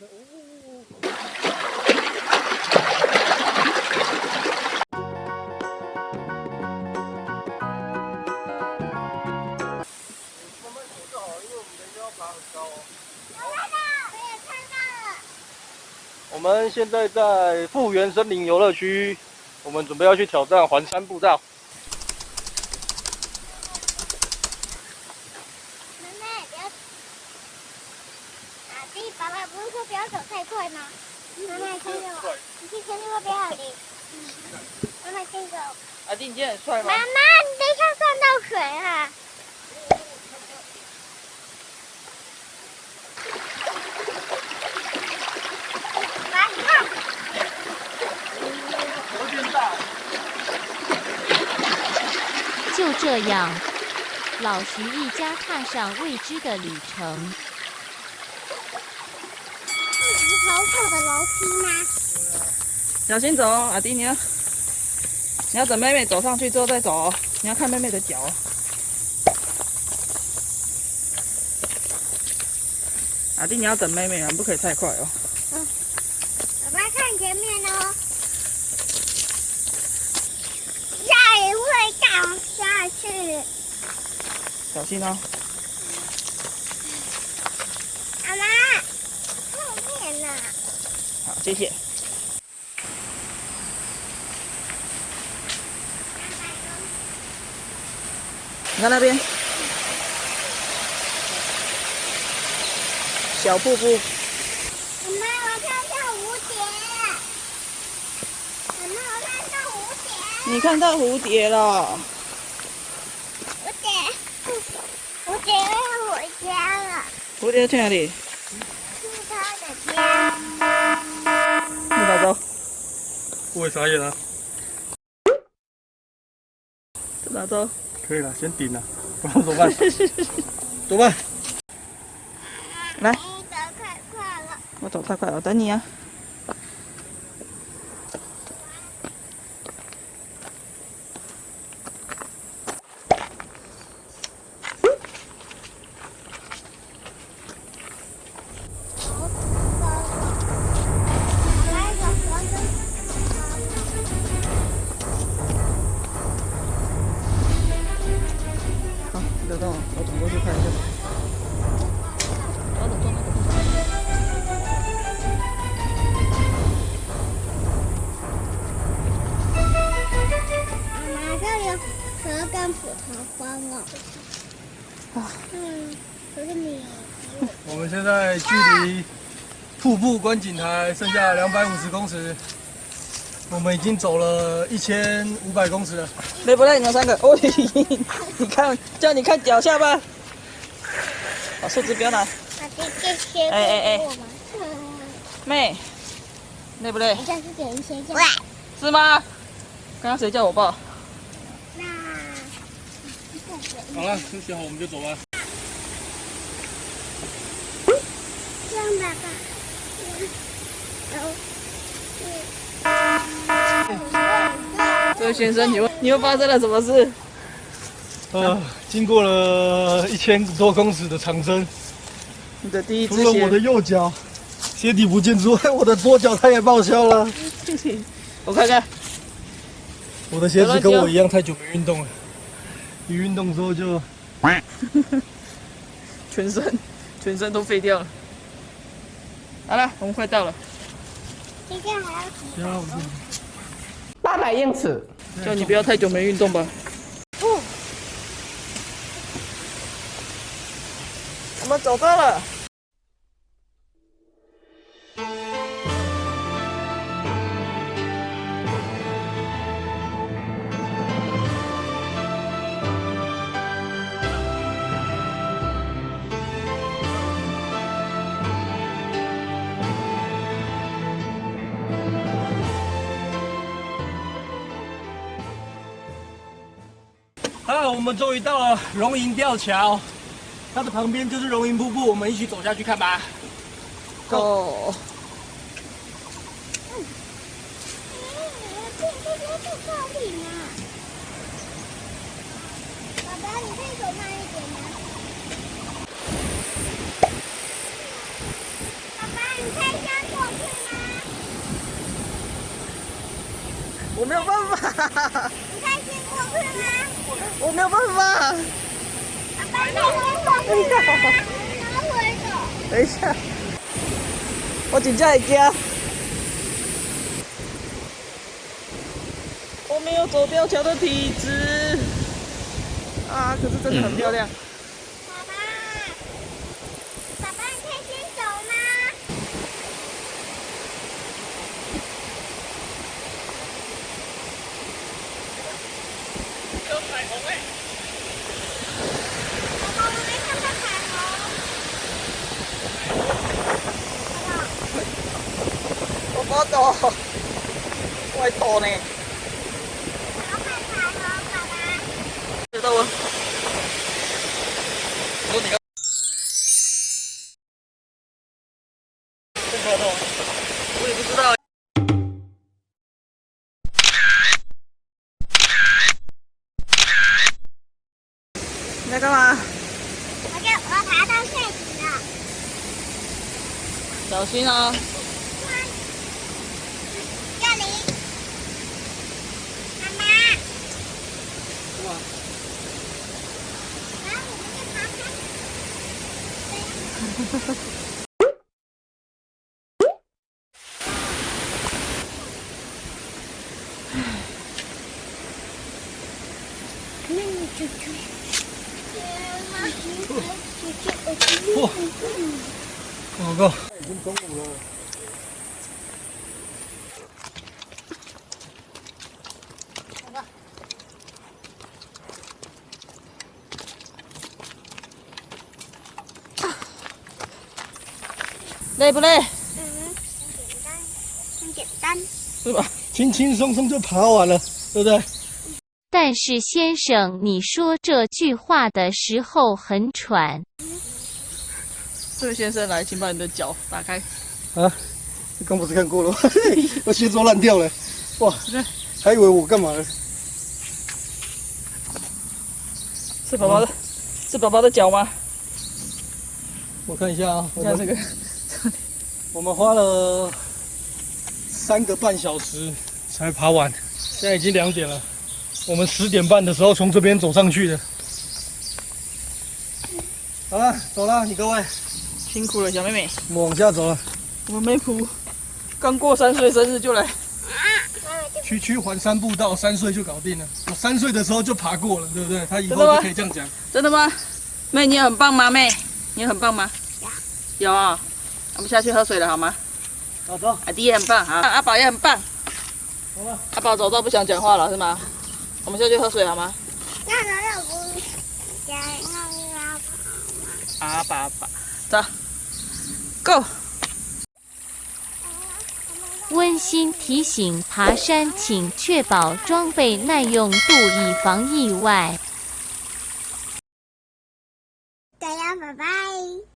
的。慢慢走就好了，因为我们人要爬很高哦。我也看到了。我们现在在富源森林游乐区，我们准备要去挑战环山步道。妹妹，不要。阿弟，爸爸不是说不要走太快吗？妹妹，跟着我，你去前面会比较好的。妈妈跟着我。阿弟，你今天很帅吗？妈妈，你等一下撞到水啊！来，你看。河变大。就这样，老徐一家踏上未知的旅程。这是好丑的楼梯吗？小心走哦，阿弟，你要等妹妹走上去之后再走哦，你要看妹妹的脚哦。阿弟，你要等妹妹啊，你不可以太快哦。爸爸看前面哦。下雨会倒下去。小心哦。妈妈，后面呢？好，谢谢。你看那边，小瀑布。妈妈，我看到蝴蝶。妈妈，我看到蝴蝶。你看到蝴蝶了？蝴蝶，蝴蝶要回家了。蝴蝶去哪里？去它的家。你哪走？我也傻眼了。这哪走？可以了，先顶了，不然怎么办？走吧。你来，走太快了。我走太快了，我等你啊。好，你等等我转过去看一下。走走走那个地方。妈妈，这里有河跟葡萄花哦。可是你。我们现在距离瀑布观景台剩下250公尺，我们已经走了1500公尺了。累不累？你们3个？哦，你看，叫你看脚下吧。把树枝不要拿。这些给我吗？妹，累不累？你这是给人睡觉。是吗？刚刚谁叫我抱？那。好了，休息好我们就走吧。这样爸爸。这位先生，你又发生了什么事？经过了1000多公尺的长征，你的第一只除了我的鞋，右脚鞋底不见之外，我的左脚它也报销了。我看看。我的鞋子跟我一样太久没运动了，一运动之后就全身都废掉了。好了，我们快到了。今天还要几百公尺800英尺。叫你不要太久没运动吧。我们走到了。我们终于到了龙吟吊桥，它的旁边就是龙吟瀑布，我们一起走下去看吧。走。这靠里呢。爸爸，你可以走慢一点吗？爸爸，你可以我没有办法，你可以先过去吗？我没有办法。爸爸，你可以先过去吗？拿回手。等一下，我真正会惊。我没有走吊桥的体质啊，可是真的很漂亮。爸爸，爸爸，你可以先走吗？有彩虹哎！爸爸，我没看到彩虹。我不懂，我会抖呢。我要看彩虹，爸爸。知道吗？说你要这个动，我也不知道。你在干嘛？我要爬到最顶了。小心啊！这里，妈妈。哇！然后我们就爬上。哇！报告，已经中午了。累不累？很简单。是吧？轻轻松松就爬完了，对不对？但是先生，你说这句话的时候很喘。这位先生，来，请把你的脚打开。啊，刚不是看过了吗？我鞋都烂掉了，哇！还以为我干嘛呢？是宝宝的，是宝宝的脚吗？我看一下啊，你看这个，我们花了3个半小时才爬完，现在已经2点了。我们10点半的时候从这边走上去的。好了，走了，你各位，辛苦了，小妹妹。我们往下走了。我们梅普刚过3岁生日就来，区区环山步道，3岁就搞定了。我3岁的时候就爬过了，对不对？他以后真的吗就可以这样讲。真的吗？妹，你也很棒吗？妹，你也很棒吗？有啊。我们下去喝水了好吗？好，走。阿弟也很棒啊，阿宝也很棒。好了。阿宝走到不想讲话了是吗？我们下去喝水好吗？阿爸爸，走，Go。温馨提醒：爬山请确保装备耐用度，以防意外。大家拜拜。